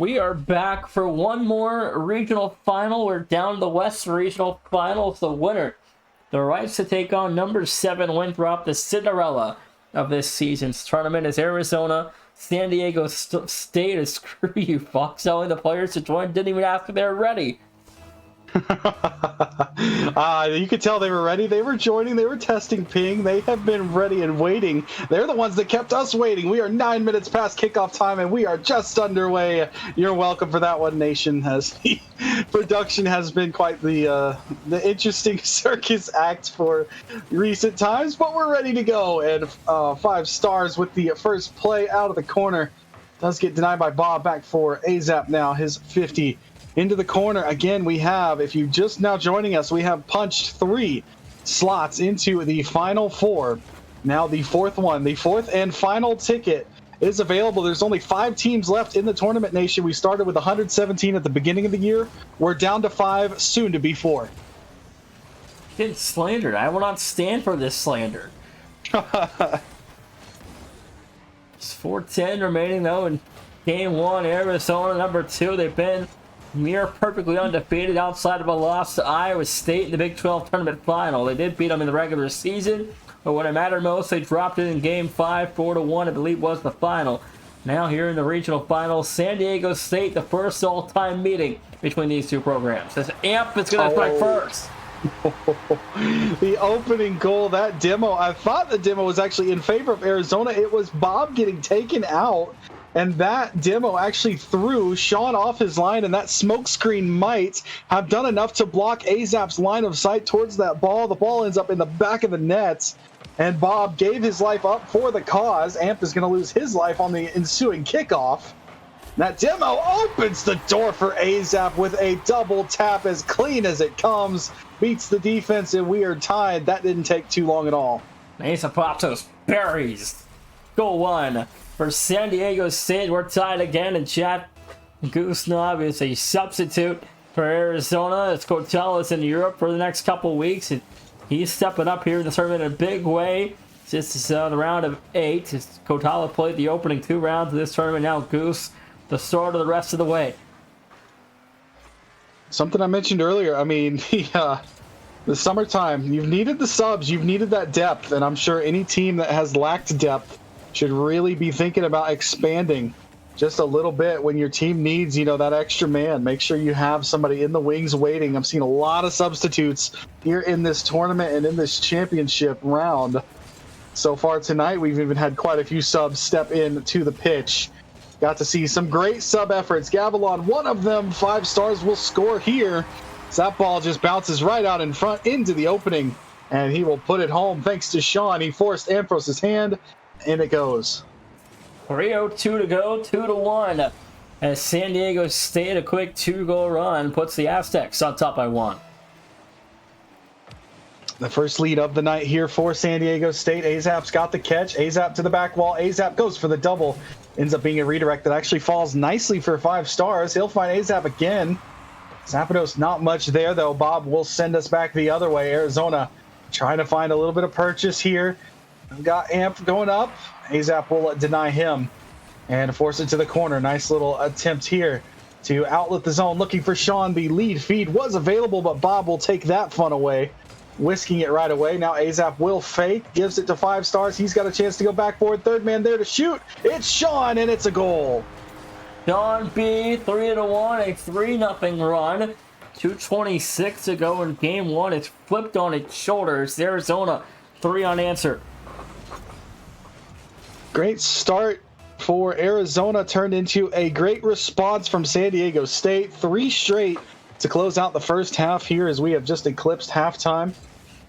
We are back for one more regional final. We're down to the West Regional Finals. The winner, the rights to take on number 7 Winthrop, the Cinderella of this season's tournament, is Arizona. San Diego State is screw you, Fox. Only the players to join didn't even ask if they were ready. You could tell they were ready. They were joining. They were testing ping. They have been ready and waiting. They're the ones that kept us waiting. We are 9 minutes past kickoff time, and we are just underway. You're welcome for that one, Nation. As the production has been quite the interesting circus act for recent times, but we're ready to go. And 5 stars with the first play out of the corner. Does get denied by Bob. Back for AZAP now. His 50. Into the corner again. We have, if you're just now joining us, we have punched 3 slots into the final 4. Now the 4th one, the 4th and final ticket is available. There's only 5 teams left in the tournament, Nation. We started with 117 at the beginning of the year. We're down to 5, soon to be 4. Getting slandered. I will not stand for this slander. It's 4:10 remaining though in game 1. Arizona number 2. They've been near perfectly undefeated outside of a loss to Iowa State in the Big 12 tournament final. They did beat them in the regular season, but when it mattered most, they dropped it in game 5, 4-1, I believe was the final. Now here in the regional finals, San Diego State, the first all-time meeting between these two programs. As AMP is going to strike first. The opening goal, that demo, I thought the demo was actually in favor of Arizona. It was Bob getting taken out. And that demo actually threw Sean off his line, and that smoke screen might have done enough to block AZAP's line of sight towards that ball. The ball ends up in the back of the net, and Bob gave his life up for the cause. AMP is going to lose his life on the ensuing kickoff. That demo opens the door for AZAP with a double tap as clean as it comes. Beats the defense, and we are tied. That didn't take too long at all. Zapatos berries. Goal 1. For San Diego State, we're tied again, and Chad Goosenov is a substitute for Arizona. It's Cotella's in Europe for the next couple weeks, and he's stepping up here in the tournament in a big way. This is the round of 8. Cotella played the opening 2 rounds of this tournament. Now Goose, the start of the rest of the way. Something I mentioned earlier, I mean, the summertime, you've needed the subs, you've needed that depth, and I'm sure any team that has lacked depth should really be thinking about expanding just a little bit when your team needs, that extra man. Make sure you have somebody in the wings waiting. I've seen a lot of substitutes here in this tournament and in this championship round. So far tonight, we've even had quite a few subs step in to the pitch. Got to see some great sub efforts. Gavilon, one of them, 5 stars, will score here. So that ball just bounces right out in front into the opening, and he will put it home thanks to Sean. He forced Amphros' hand. And it goes. 3:02 to go, 2-1. As San Diego State, a quick 2-goal run, puts the Aztecs on top by 1. The first lead of the night here for San Diego State. AZAP's got the catch. AZAP to the back wall. AZAP goes for the double. Ends up being a redirect that actually falls nicely for 5 stars. He'll find AZAP again. Zapatos not much there, though. Bob will send us back the other way. Arizona trying to find a little bit of purchase here. We've got AMP going up. AZAP will deny him and force it to the corner. Nice little attempt here to outlet the zone. Looking for Sean. The lead feed was available, but Bob will take that fun away, whisking it right away. Now AZAP will fake. Gives it to 5 stars. He's got a chance to go back forward. Third man there to shoot. It's Sean, and it's a goal. Sean B, 3-1, a 3-0 run. 2:26 to go in game 1. It's flipped on its shoulders. Arizona, 3 unanswered. Great start for Arizona turned into a great response from San Diego State. 3 straight to close out the first half here as we have just eclipsed halftime.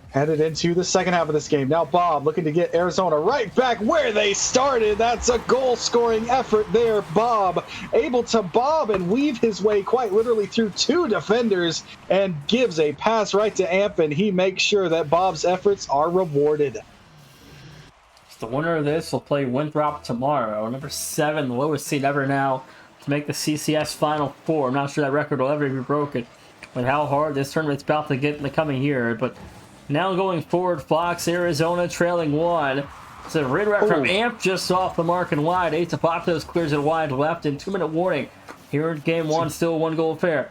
Headed into the second half of this game. Now Bob looking to get Arizona right back where they started. That's a goal-scoring effort there. Bob able to bob and weave his way quite literally through 2 defenders and gives a pass right to Amp, and he makes sure that Bob's efforts are rewarded. The winner of this will play Winthrop tomorrow. Number 7, the lowest seed ever now to make the CCS Final 4. I'm not sure that record will ever be broken with how hard this tournament's about to get in the coming year. But now going forward, Fox, Arizona trailing 1. It's a redirect from AMP just off the mark and wide. Zapatos clears it wide left, and 2-minute warning here in game one, still 1-goal affair.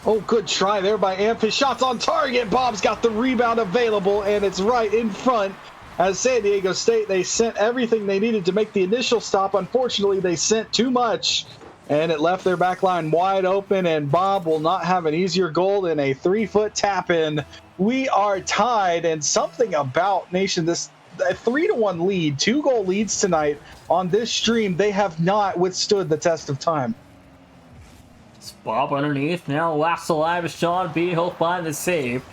Oh, good try there by Amp. His shot's on target. Bob's got the rebound available, and it's right in front. As San Diego State, they sent everything they needed to make the initial stop. Unfortunately, they sent too much, and it left their back line wide open, and Bob will not have an easier goal than a 3-foot tap-in. We are tied, and something about Nation, this a 3-1 lead, 2-goal leads tonight on this stream, they have not withstood the test of time. It's Bob underneath. Now last alive is Sean B. He'll find the save.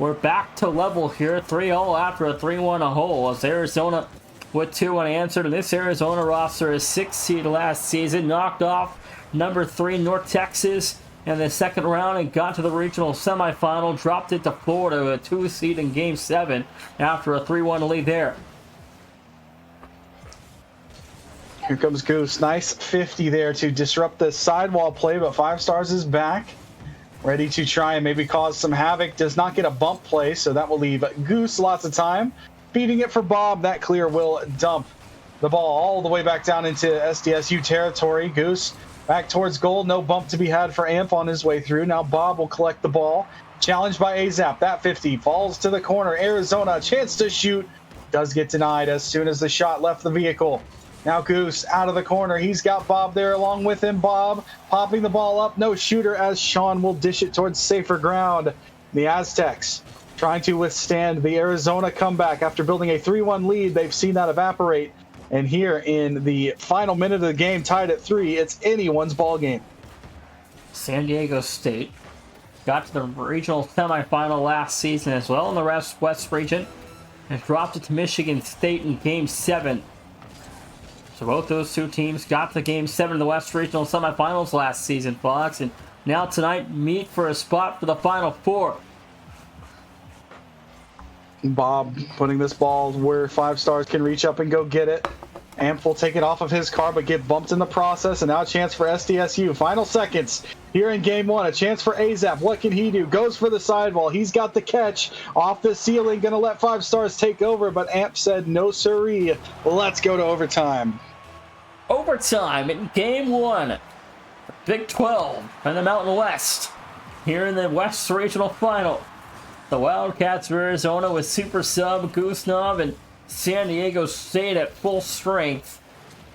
We're back to level here. 3-0 after a 3-1 a hole. As Arizona with 2 unanswered. And this Arizona roster is 6th seed last season. Knocked off number 3 North Texas in the second round and got to the regional semifinal. Dropped it to Florida, a 2 seed in game 7 after a 3-1 lead there. Here comes Goose. Nice 50 there to disrupt the sidewall play, but 5 Stars is back. Ready to try and maybe cause some havoc. Does not get a bump play, so that will leave Goose lots of time. Feeding it for Bob. That clear will dump the ball all the way back down into SDSU territory. Goose back towards goal. No bump to be had for Amp on his way through. Now Bob will collect the ball. Challenged by Azap. That 50 falls to the corner. Arizona, chance to shoot. Does get denied as soon as the shot left the vehicle. Now Goose out of the corner. He's got Bob there along with him. Bob popping the ball up. No shooter as Sean will dish it towards safer ground. The Aztecs trying to withstand the Arizona comeback after building a 3-1 lead. They've seen that evaporate. And here in the final minute of the game, tied at 3, it's anyone's ball game. San Diego State got to the regional semifinal last season as well in the West region and dropped it to Michigan State in game 7. So both those two teams got to game 7 of the West Regional Semifinals last season, Fox, and now tonight meet for a spot for the Final Four. Bob putting this ball where 5 Stars can reach up and go get it. Amp will take it off of his car, but get bumped in the process, and now a chance for SDSU. Final seconds here in game 1. A chance for Azap. What can he do? Goes for the sidewall. He's got the catch off the ceiling. Gonna let 5 Stars take over, but Amp said no siree. Let's go to overtime. Overtime in game 1. Big 12 and the Mountain West. Here in the West Regional Final. The Wildcats of Arizona with Super Sub, Goose Knob, and San Diego State at full strength.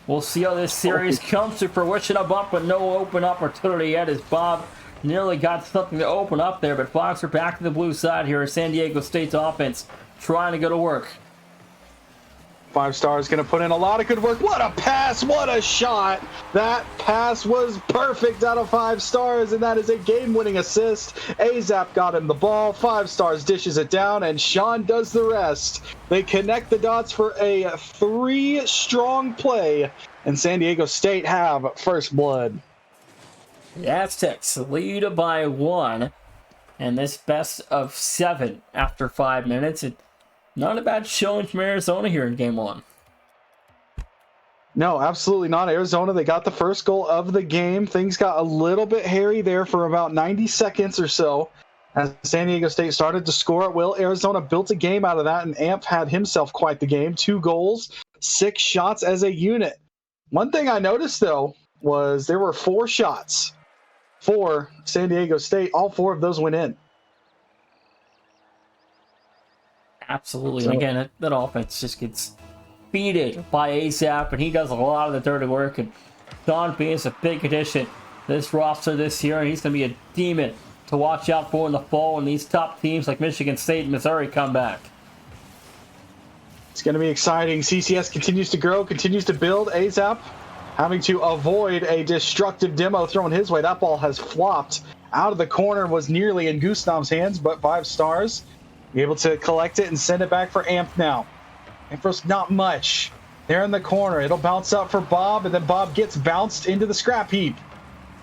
We'll see how this series comes to fruition. A bump, but no open opportunity yet as Bob nearly got something to open up there. But Fox are back to the blue side here. San Diego State's offense trying to go to work. 5 Stars going to put in a lot of good work. What a pass. What a shot. That pass was perfect out of 5 Stars, and that is a game-winning assist. Azap got him the ball. 5 Stars dishes it down, and Sean does the rest. They connect the dots for a 3-strong play, and San Diego State have first blood. The Aztecs lead by 1, and this best of 7 after 5 minutes. Not a bad showing from Arizona here in game 1. No, absolutely not. Arizona, they got the first goal of the game. Things got a little bit hairy there for about 90 seconds or so as San Diego State started to score at will. Arizona built a game out of that, and Amp had himself quite the game. 2 goals, 6 shots as a unit. One thing I noticed, though, was there were 4 shots for San Diego State. All 4 of those went in. Absolutely. And again, that offense just gets feeded by ASAP, and he does a lot of the dirty work. And Sean B is a big addition to this roster this year, and he's going to be a demon to watch out for in the fall when these top teams like Michigan State and Missouri come back. It's going to be exciting. CCS continues to grow, continues to build. ASAP having to avoid a destructive demo thrown his way. That ball has flopped out of the corner, was nearly in Gustav's hands, but 5 Stars be able to collect it and send it back for Amp now. And first, not much. There in the corner. It'll bounce up for Bob, and then Bob gets bounced into the scrap heap.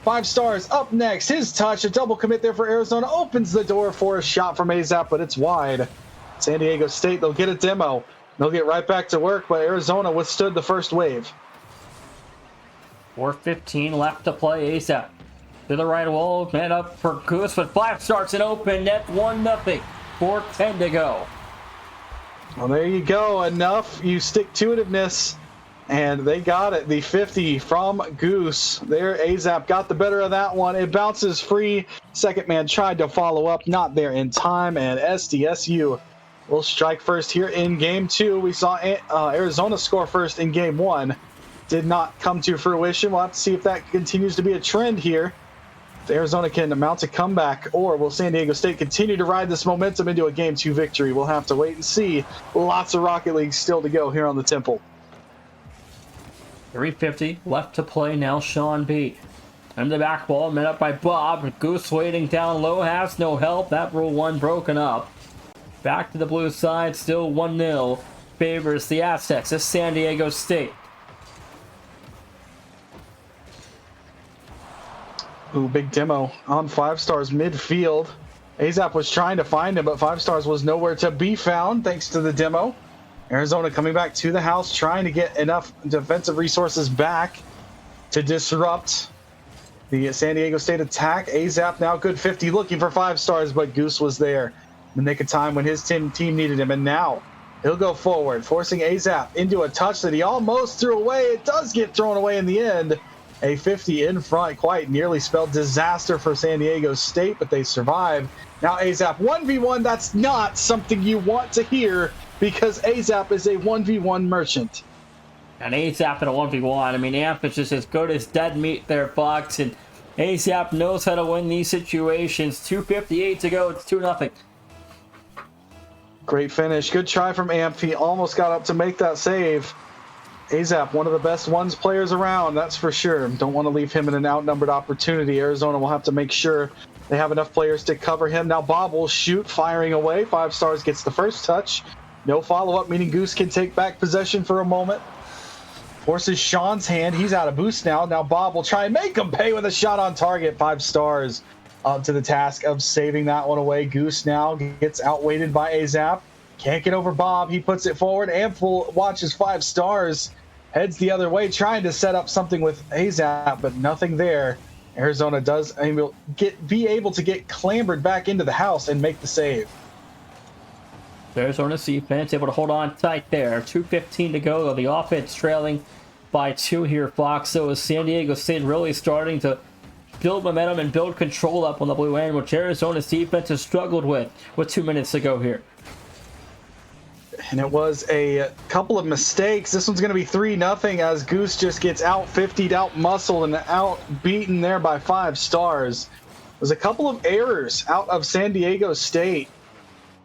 5 Stars up next. His touch, a double commit there for Arizona. Opens the door for a shot from Azap, but it's wide. San Diego State, they'll get a demo. They'll get right back to work, but Arizona withstood the first wave. 4:15 left to play. ASAP to the right wall. Man up for Goose, but 5 Stars an open net. 1-0. 4:10 to go. Well, there you go. Enough. You stick-to-itiveness And they got it. The 50 from Goose. There, AZAP got the better of that one. It bounces free. Second man tried to follow up, not there in time. And SDSU will strike first here in game 2. We saw Arizona score first in game 1. Did not come to fruition. We'll have to see if that continues to be a trend here. If Arizona can mount a comeback, or will San Diego State continue to ride this momentum into a game 2 victory? We'll have to wait and see. Lots of Rocket League still to go here on the Temple. 3:50 left to play now. Sean B. And the back ball met up by Bob. Goose waiting down low, has no help. That rule 1 broken up. Back to the blue side, still 1-0. Favors the Aztecs of San Diego State. Ooh, big demo on 5 Stars midfield. AZAP was trying to find him, but 5 Stars was nowhere to be found thanks to the demo. Arizona coming back to the house, trying to get enough defensive resources back to disrupt the San Diego State attack. AZAP now good 50, looking for 5 Stars, but Goose was there in the nick of time when his team needed him. And now he'll go forward, forcing AZAP into a touch that he almost threw away. It does get thrown away in the end. A 50 in front, quite nearly spelled disaster for San Diego State, but they survive. Now AZAP 1v1, that's not something you want to hear, because AZAP is a 1v1 merchant. And AZAP in a 1v1. I mean, Amp is just as good as dead meat there, Fox. And AZAP knows how to win these situations. 2:58 to go. It's 2-0. Great finish. Good try from Amp. He almost got up to make that save. AZAP, one of the best ones players around, that's for sure. Don't want to leave him in an outnumbered opportunity. Arizona will have to make sure they have enough players to cover him. Now Bob will shoot, firing away. 5 Stars gets the first touch. No follow-up, meaning Goose can take back possession for a moment. Forces Sean's hand. He's out of boost now. Now Bob will try and make him pay with a shot on target. 5 Stars up to the task of saving that one away. Goose now gets outweighted by AZAP. Can't get over Bob. He puts it forward. Ample watches 5 Stars. Heads the other way, trying to set up something with AZAP, but nothing there. Arizona does be able to get clambered back into the house and make the save. Arizona's defense able to hold on tight there. 2:15 to go, though. The offense trailing by 2 here, Fox. So is San Diego State really starting to build momentum and build control up on the blue end, which Arizona's defense has struggled with 2 minutes to go here. And it was a couple of mistakes. This one's going to be 3-0 as Goose just gets out 50'd, out muscled, and out beaten there by 5 Stars. There's a couple of errors out of San Diego State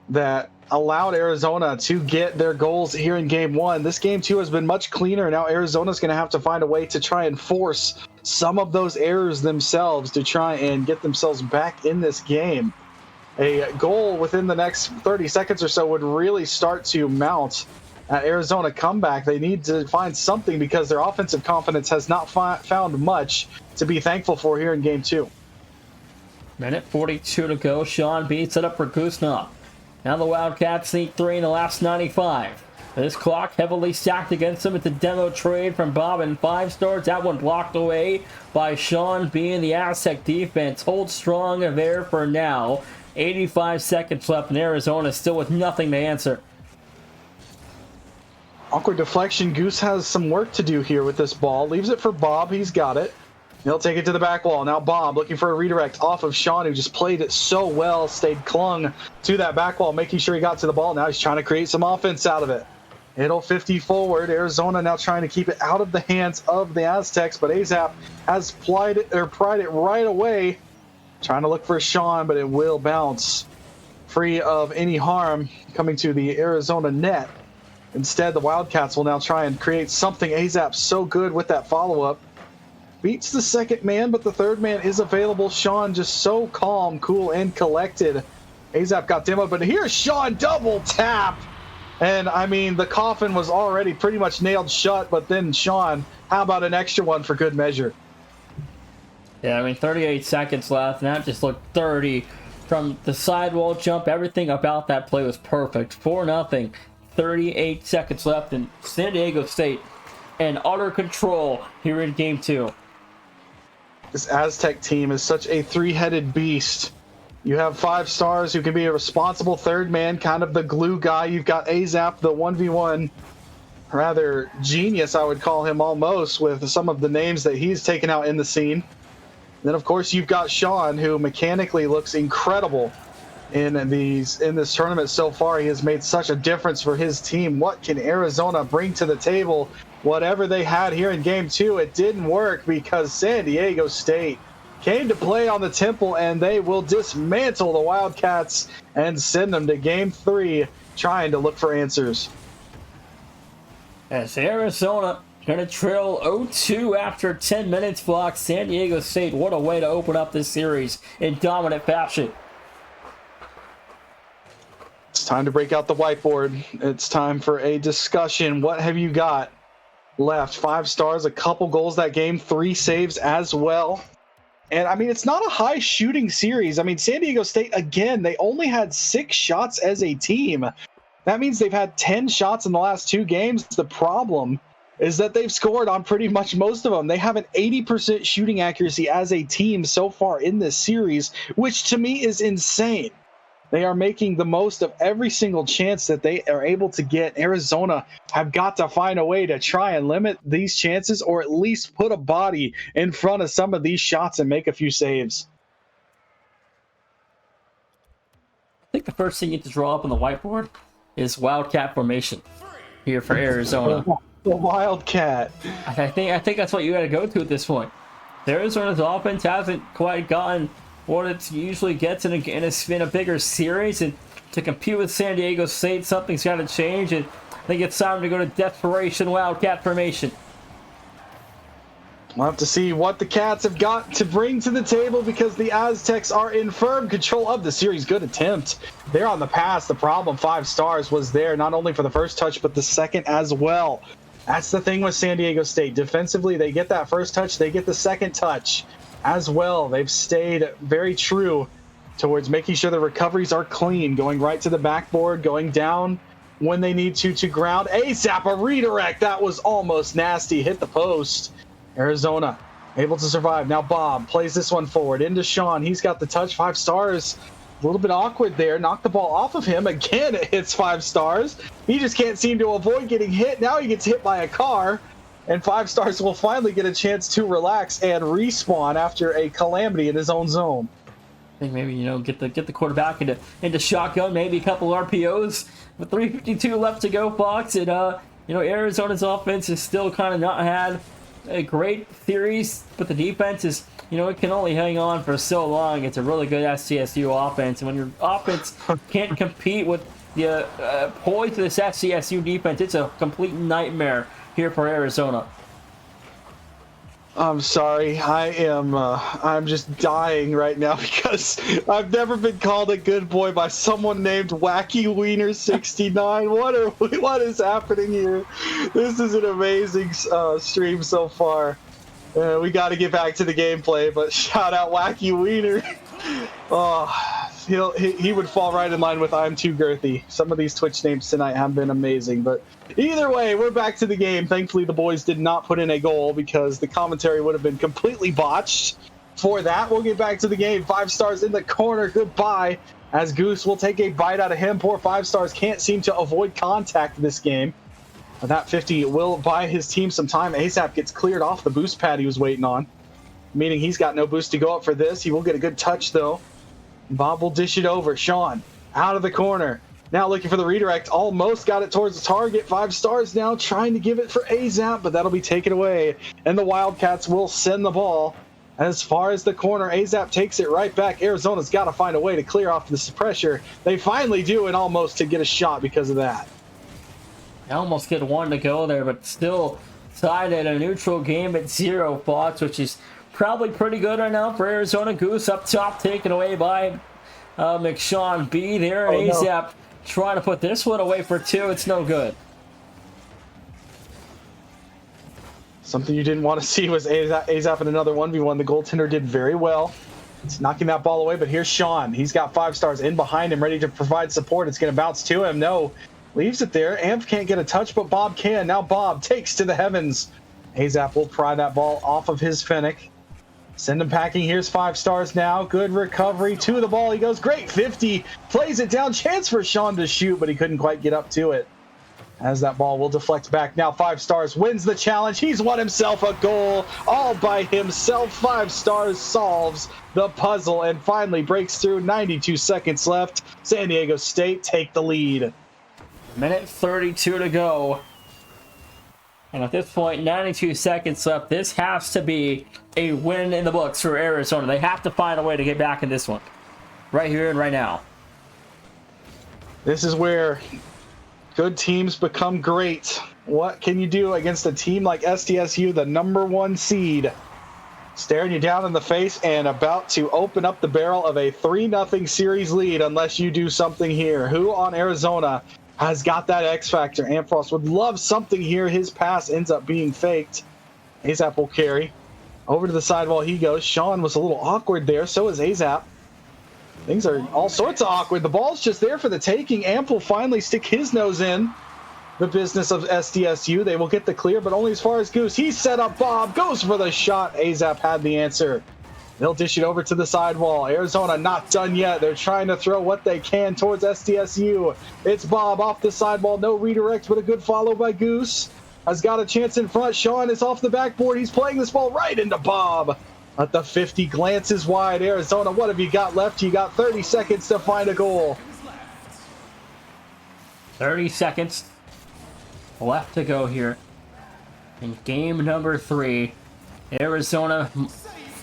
that allowed Arizona to get their goals here in game 1. This game 2 has been much cleaner. Now Arizona's going to have to find a way to try and force some of those errors themselves to try and get themselves back in this game. A goal within the next 30 seconds or so would really start to mount at Arizona comeback. They need to find something because their offensive confidence has not found much to be thankful for here in game 2. Minute 42 to go. Sean beats it up for Goosenop. Now the Wildcats need 3 in the last 95. This clock heavily stacked against them. It's a demo trade from Bob and 5 Stars. That one blocked away by Sean B. And the Aztec defense holds strong there for now. 85 seconds left, and Arizona still with nothing to answer. Awkward deflection. Goose has some work to do here with this ball. Leaves it for Bob. He's got it. He'll take it to the back wall. Now Bob looking for a redirect off of Sean, who just played it so well, stayed clung to that back wall, making sure he got to the ball. Now he's trying to create some offense out of it. It'll 50 forward. Arizona now trying to keep it out of the hands of the Aztecs, but AZAP has pried it right away. Trying to look for Sean, but it will bounce free of any harm coming to the Arizona net. Instead, the Wildcats will now try and create something. AZAP's so good with that follow-up. Beats the second man, but the third man is available. Sean just so calm, cool, and collected. AZAP got demoed, but here's Sean double tap. And, I mean, the coffin was already pretty much nailed shut, but then Sean, how about an extra one for good measure? Yeah, I mean, 38 seconds left, and that just looked 30. From the sidewall jump, everything about that play was perfect. 4-0, 38 seconds left, and San Diego State in utter control here in Game 2. This Aztec team is such a three-headed beast. You have 5 Stars who can be a responsible third man, kind of the glue guy. You've got AZAP, the 1v1 rather genius, I would call him almost, with some of the names that he's taken out in the scene. Then, of course, you've got Sean, who mechanically looks incredible in this tournament so far. He has made such a difference for his team. What can Arizona bring to the table? Whatever they had here in Game 2, it didn't work because San Diego State came to play on the Temple, and they will dismantle the Wildcats and send them to Game 3, trying to look for answers. As Arizona going to trail 0-2 after 10 minutes block, San Diego State, what a way to open up this series in dominant fashion. It's time to break out the whiteboard. It's time for a discussion. What have you got left? 5 stars, a couple goals that game, 3 saves as well. And, I mean, it's not a high shooting series. I mean, San Diego State, again, they only had 6 shots as a team. That means they've had 10 shots in the last 2 games. The problem is that they've scored on pretty much most of them. They have an 80% shooting accuracy as a team so far in this series, which to me is insane. They are making the most of every single chance that they are able to get. Arizona have got to find a way to try and limit these chances, or at least put a body in front of some of these shots and make a few saves. I think the first thing you need to draw up on the whiteboard is Wildcat formation here for Arizona. The Wildcat. I think that's what you got to go to at this point. Arizona's offense hasn't quite gotten what it usually gets in a bigger series, and to compete with San Diego State, something's got to change, and I think it's time to go to desperation Wildcat formation. We'll have to see what the Cats have got to bring to the table, because the Aztecs are in firm control of the series. Good attempt there on the pass. The problem, 5 stars, was there not only for the first touch, but the second as well. That's the thing with San Diego State. Defensively, they get that first touch, they get the second touch as well. They've stayed very true towards making sure the recoveries are clean, going right to the backboard, going down when they need to ground. ASAP, a redirect. That was almost nasty. Hit the post. Arizona able to survive. Now Bob plays this one forward into Sean. He's got the touch. 5 stars. A little bit awkward there. Knocked the ball off of him. Again, it hits 5 stars. He just can't seem to avoid getting hit. Now he gets hit by a car. And 5 stars will finally get a chance to relax and respawn after a calamity in his own zone. I think maybe, get the quarterback into shotgun, maybe a couple RPOs with 3:52 left to go, Fox. And Arizona's offense has still kind of not had a great series, but the defense is, it can only hang on for so long. It's a really good SCSU offense, and when your offense can't compete with the poise of this SCSU defense, it's a complete nightmare here for Arizona. I'm sorry. I'm just dying right now because I've never been called a good boy by someone named Wacky Wiener 69. What is happening here? This is an amazing stream so far. We got to get back to the gameplay, but shout out Wacky Wiener. He would fall right in line with I'm Too Girthy. Some of these Twitch names tonight have been amazing, but either way, we're back to the game. Thankfully, the boys did not put in a goal because the commentary would have been completely botched. For that, we'll get back to the game. 5 stars in the corner. Goodbye. As Goose will take a bite out of him. Poor 5 stars can't seem to avoid contact this game. That 50 will buy his team some time. ASAP gets cleared off the boost pad he was waiting on, meaning he's got no boost to go up for this. He will get a good touch, though. Bob will dish it over. Sean out of the corner. Now looking for the redirect. Almost got it towards the target. 5 stars now trying to give it for ASAP, but that'll be taken away. And the Wildcats will send the ball as far as the corner. ASAP takes it right back. Arizona's got to find a way to clear off this pressure. They finally do, and almost to get a shot because of that. I almost get 1 to go there, but still tied at a neutral game at 0, Fox, which is probably pretty good right now for Arizona. Goose up top, taken away by McShawn B there. And ASAP trying to put this one away for 2. It's no good. Something you didn't want to see was ASAP in another 1v1. The goaltender did very well. It's knocking that ball away, but here's Sean. He's got 5 stars in behind him, ready to provide support. It's going to bounce to him. No, leaves it there. Amp can't get a touch, but Bob can. Now Bob takes to the heavens. ASAP will pry that ball off of his Fennec. Send him packing. Here's 5 stars now. Good recovery to the ball. He goes great 50. Plays it down. Chance for Sean to shoot, but he couldn't quite get up to it. as that ball will deflect back. Now 5 Stars wins the challenge. He's won himself a goal all by himself. 5 Stars solves the puzzle and finally breaks through. 92 seconds left. San Diego State take the lead. Minute 32 to go. And at this point, 92 seconds left. This has to be a win in the books for Arizona. They have to find a way to get back in this one. Right here and right now. This is where good teams become great. What can you do against a team like SDSU, the #1 seed, staring you down in the face and about to open up the barrel of a 3-0 series lead unless you do something here? Who on Arizona has got that X factor? Amfrost would love something here. His pass ends up being faked. Azap will carry. Over to the sidewall he goes. Sean was a little awkward there. So is Azap. Things are all sorts of awkward. The ball's just there for the taking. Amp will finally stick his nose in the business of SDSU. They will get the clear, but only as far as Goose. He's set up. Bob goes for the shot. Azap had the answer. They'll dish it over to the sidewall. Arizona not done yet. They're trying to throw what they can towards SDSU. It's Bob off the sidewall. No redirect, but a good follow by Goose. Has got a chance in front. Sean is off the backboard. He's playing this ball right into Bob. At the 50, glances wide. Arizona, what have you got left? You got 30 seconds to find a goal. 30 seconds left to go here in game number 3. Arizona,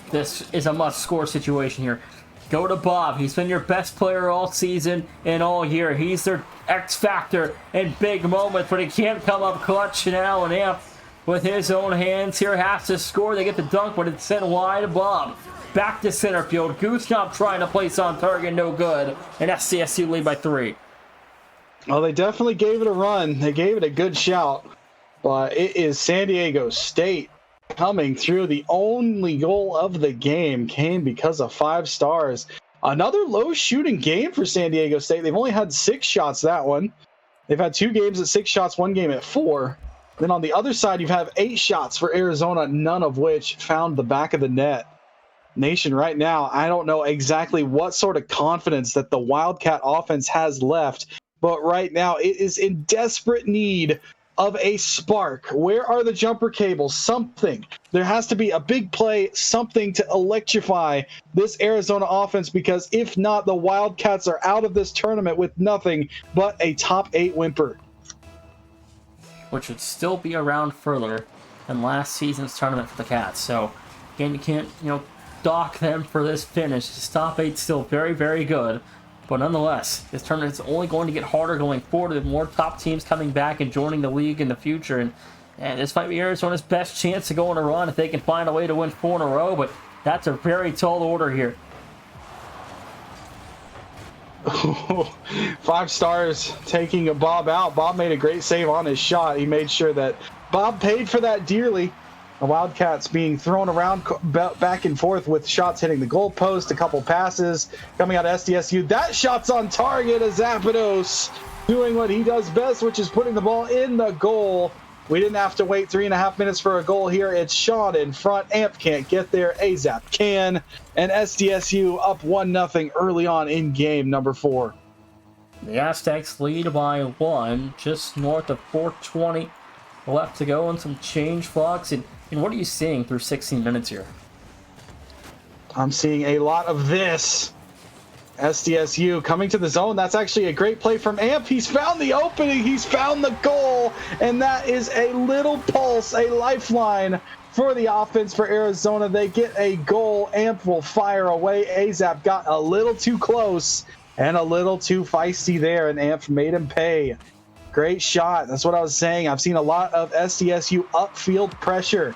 this is a must-score situation here. Go to Bob. He's been your best player all season and all year. He's their X factor in big moments, but he can't come up clutch now. And Amp, with his own hands here, has to score. They get the dunk, but it's sent wide. Bob back to center field. Goosenop trying to place on target, no good. And SCSU lead by 3. Well, they definitely gave it a run. They gave it a good shout. But it is San Diego State coming through. The only goal of the game came because of 5 Stars. Another low shooting game for San Diego State. They've only had 6 shots that one. They've had 2 games at 6 shots, 1 game at 4. Then on the other side, you have 8 shots for Arizona, none of which found the back of the net. Nation, right now, I don't know exactly what sort of confidence that the Wildcat offense has left, but right now it is in desperate need of a spark. Where are the jumper cables? Something. There has to be a big play, something to electrify this Arizona offense, because if not, the Wildcats are out of this tournament with nothing but a top 8 whimper. Which would still be around further than last season's tournament for the Cats. So, again, you can't, dock them for this finish. This top 8 still very, very good. But nonetheless, this tournament is only going to get harder going forward with more top teams coming back and joining the league in the future. And this might be Arizona's best chance to go on a run if they can find a way to win 4 in a row. But that's a very tall order here. 5 Stars taking a Bob out. Bob made a great save on his shot. He made sure that Bob paid for that dearly. The Wildcats being thrown around back and forth with shots hitting the goalpost, a couple passes coming out of SDSU. That shot's on target as Zapados doing what he does best, which is putting the ball in the goal. We didn't have to wait 3.5 minutes for a goal here. It's Sean in front. Amp can't get there. Azap can. And SDSU up 1-0 early on in game number 4. The Aztecs lead by 1, just north of 4:20 left to go, and some change flux. And what are you seeing through 16 minutes here? I'm seeing a lot of this. SDSU coming to the zone. That's actually a great play from Amp. He's found the opening. He's found the goal. And that is a little pulse, a lifeline for the offense for Arizona. They get a goal. Amp will fire away. Azap got a little too close and a little too feisty there, and Amp made him pay. Great shot. That's what I was saying. I've seen a lot of SDSU upfield pressure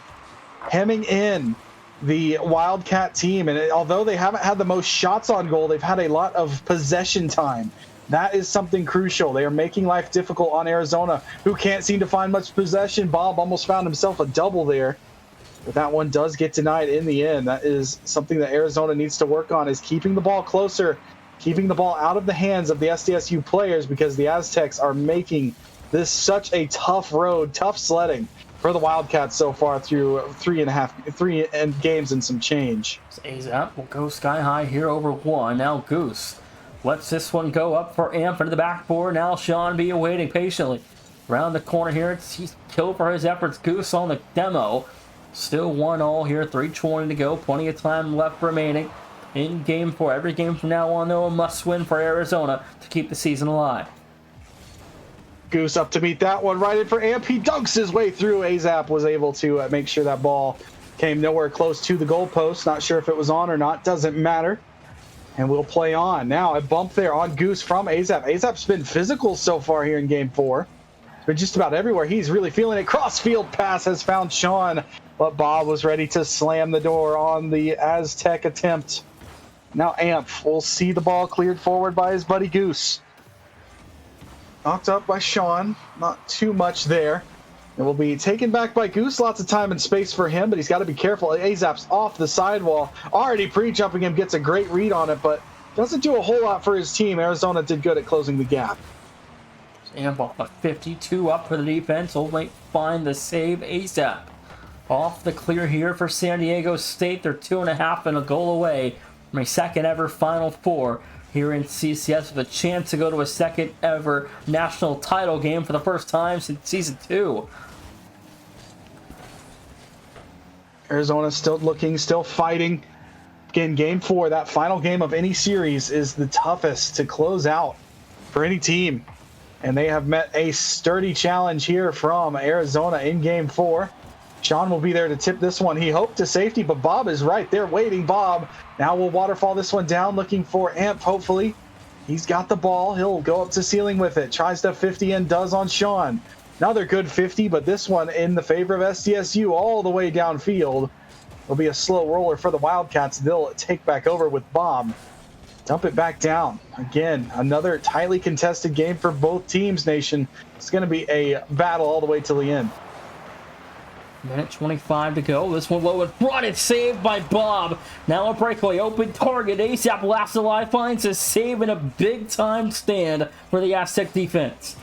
hemming in the Wildcat team, and although they haven't had the most shots on goal, they've had a lot of possession time. That is something crucial. They are making life difficult on Arizona, who can't seem to find much possession. Bob almost found himself a double there, but that one does get denied in the end. That is something that Arizona needs to work on, is keeping the ball closer, keeping the ball out of the hands of the SDSU players, because the Aztecs are making this such a tough road, tough sledding for the Wildcats so far through 3 games and some change. Azap will go sky high here over 1. Now Goose lets this one go up for Amp into the backboard. Now Sean B waiting patiently. Around the corner here, he's killed for his efforts. Goose on the demo. Still 1-all here, 3:20 to go. Plenty of time left remaining in game 4. Every game from now on, though, a must-win for Arizona to keep the season alive. Goose up to meet that one, right in for Amp. He dunks his way through. Azap was able to make sure that ball came nowhere close to the goalpost. Not sure if it was on or not. Doesn't matter. And we'll play on. Now a bump there on Goose from Azap. Azap's been physical so far here in game 4. It's been just about everywhere. He's really feeling it. Crossfield pass has found Sean, but Bob was ready to slam the door on the Aztec attempt. Now Amp will see the ball cleared forward by his buddy Goose. Knocked up by Sean. Not too much there. It will be taken back by Goose. Lots of time and space for him, but he's got to be careful. Azap's off the sidewall. Already pre-jumping him. Gets a great read on it, but doesn't do a whole lot for his team. Arizona did good at closing the gap. Amp off a 52 up for the defense. Only find the save. Azap off the clear here for San Diego State. They're 2.5 and a goal away from a second ever Final Four here in CCS, with a chance to go to a second ever national title game for the first time since season 2. Arizona still looking, still fighting. Again, game 4, that final game of any series, is the toughest to close out for any team. And they have met a sturdy challenge here from Arizona in game 4. Sean will be there to tip this one. He hoped to safety, but Bob is right there waiting. Bob now will waterfall this one down, looking for Amp, hopefully. He's got the ball. He'll go up to ceiling with it. Tries to 50 and does on Sean. Another good 50, but this one in the favor of SDSU all the way downfield. It'll be a slow roller for the Wildcats. They'll take back over with Bob. Dump it back down. Again, another tightly contested game for both teams, Nation. It's going to be a battle all the way till the end. Minute 25 to go. This one low and brought it, saved by Bob. Now a breakaway, open target. ASAP last alive, finds a save and a big time stand for the Aztec defense.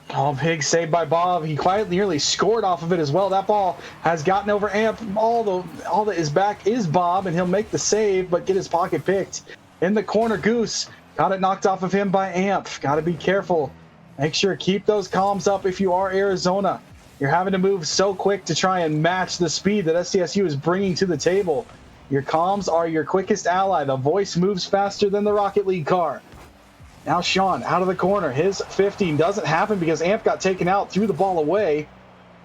Oh, big save by Bob. He quite nearly scored off of it as well. That ball has gotten over Amp. All that is back is Bob, and he'll make the save, but get his pocket picked. In the corner, Goose got it knocked off of him by Amp. Got to be careful. Make sure to keep those comms up if you are Arizona. You're having to move so quick to try and match the speed that SDSU is bringing to the table. Your comms are your quickest ally. The voice moves faster than the Rocket League car. Now Sean out of the corner. His 15 doesn't happen because Amp got taken out, threw the ball away.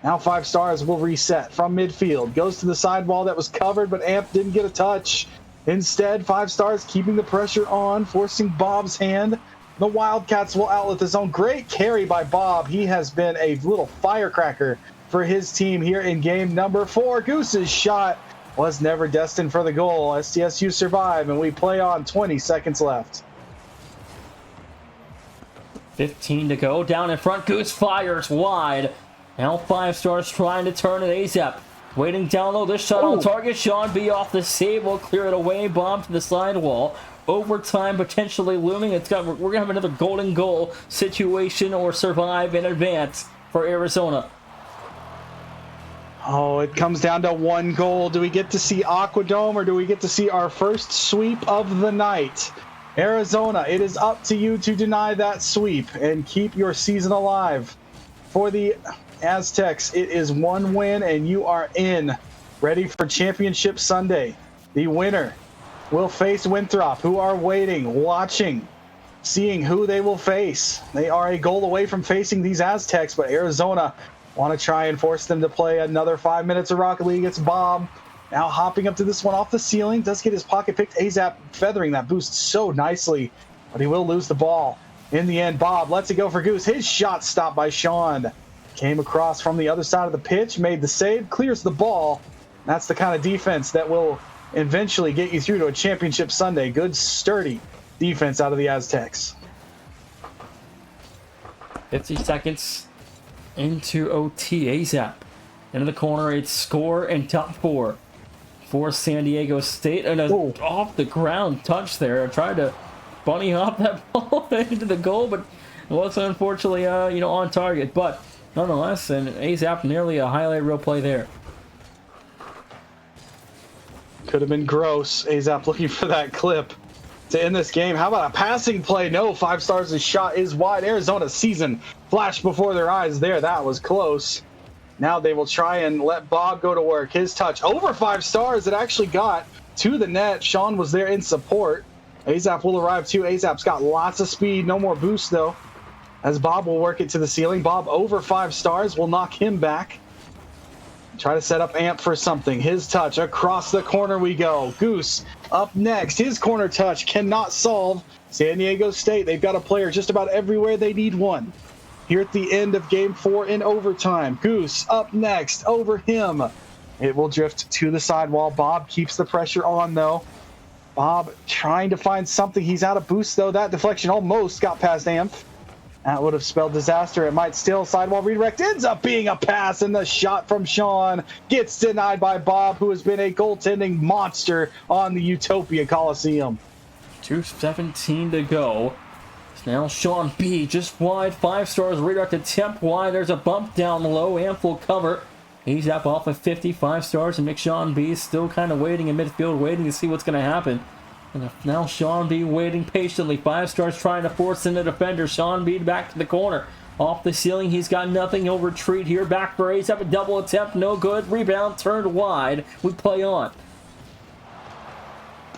Now 5 Stars will reset from midfield. Goes to the sidewall that was covered, but Amp didn't get a touch. Instead, 5 Stars keeping the pressure on, forcing Bob's hand. The Wildcats will outlet the zone. Great carry by Bob. He has been a little firecracker for his team here in game number 4. Goose's shot was never destined for the goal. SDSU survive, and we play on. 20 seconds left. 15 to go. Down in front, Goose fires wide. Now 5 Stars trying to turn it. ASAP waiting down low. This shot on target. Sean B off the save. Will clear it away. Bomb to the sidewall. Overtime potentially looming. We're gonna have another golden goal situation or survive in advance for Arizona. Oh, it comes down to 1 goal. Do we get to see Aquadome, or do we get to see our first sweep of the night? Arizona, it is up to you to deny that sweep and keep your season alive. For the Aztecs, it is 1 win and you are in, ready for Championship Sunday. The winner will face Winthrop, who are waiting, watching, seeing who they will face. They are a goal away from facing these Aztecs, but Arizona want to try and force them to play another 5 minutes of Rocket League. It's Bob now hopping up to this one off the ceiling. Does get his pocket picked. Azap feathering that boost so nicely, but he will lose the ball. In the end, Bob lets it go for Goose. His shot stopped by Sean. Came across from the other side of the pitch, made the save, clears the ball. That's the kind of defense that will eventually get you through to a championship Sunday. Good, sturdy defense out of the Aztecs. 50 seconds into OT. ASAP into the corner. It's score and top 4 for San Diego State. And a off the ground touch there. I tried to bunny hop that ball into the goal, but it wasn't, unfortunately on target. But nonetheless, and ASAP nearly a highlight reel play there. Could have been gross. Azap looking for that clip to end this game. How about a passing play? No, 5 stars. His shot is wide. Arizona's season flashed before their eyes there. That was close. Now they will try and let Bob go to work. His touch over 5 stars. It actually got to the net. Sean was there in support. Azap will arrive too. Azap's got lots of speed. No more boost though, as Bob will work it to the ceiling. Bob over 5 stars will knock him back. Try to set up Amp for something. His touch across the corner we go. Goose up next. His corner touch cannot solve San Diego State. They've got a player just about everywhere they need one. Here at the end of game 4 in overtime. Goose up next. Over him. It will drift to the sidewall. Bob keeps the pressure on though. Bob trying to find something. He's out of boost though. That deflection almost got past Amp. That would have spelled disaster. It might still. Sidewall redirect ends up being a pass, and the shot from Sean gets denied by Bob, who has been a goaltending monster on the Utopia Coliseum. 2:17 to go. Now Sean B just wide. 5 stars redirect attempt wide. There's a bump down low. Amp will cover. He's up off of 55 stars, and McSean B still kind of waiting in midfield, waiting to see what's going to happen. And now Sean B waiting patiently. 5 stars trying to force in the defender. Sean B back to the corner. Off the ceiling, he's got nothing. He'll retreat here. Back for Ace. Up a double attempt. No good. Rebound turned wide. We play on.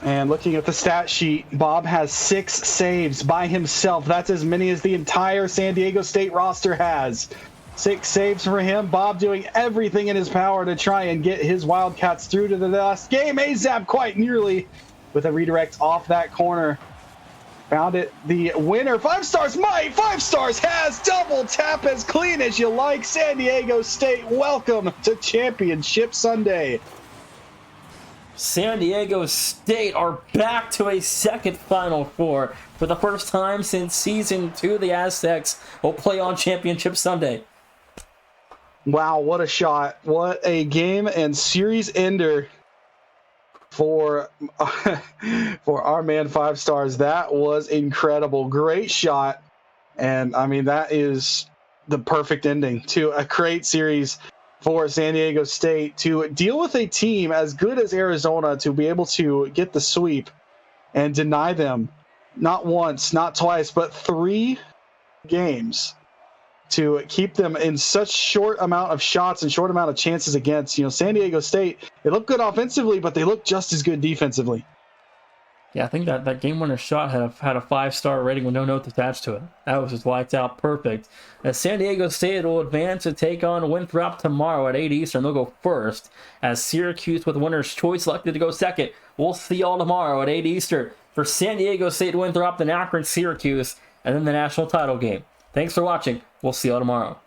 And looking at the stat sheet, Bob has 6 saves by himself. That's as many as the entire San Diego State roster has. 6 saves for him. Bob doing everything in his power to try and get his Wildcats through to the last game. Azap quite nearly with a redirect off that corner. Found it. The winner. 5 stars might. 5 stars has. Double tap as clean as you like. San Diego State, welcome to Championship Sunday. San Diego State are back to a second Final Four. For the first time since Season 2, the Aztecs will play on Championship Sunday. Wow, what a shot. What a game and series ender for our man 5 stars. That was incredible. Great shot. And I mean, that is the perfect ending to a great series for San Diego State to deal with a team as good as Arizona, to be able to get the sweep and deny them not once, not twice, but 3 games, to keep them in such short amount of shots and short amount of chances against, San Diego State. They look good offensively, but they look just as good defensively. Yeah, I think that game winner shot had a 5-star rating with no notes attached to it. That was just lights out perfect. As San Diego State will advance to take on Winthrop tomorrow at 8 Eastern. They'll go first, as Syracuse with winner's choice selected to go second. We'll see y'all tomorrow at 8 Eastern for San Diego State, Winthrop, then Akron, Syracuse, and then the national title game. Thanks for watching. We'll see y'all tomorrow.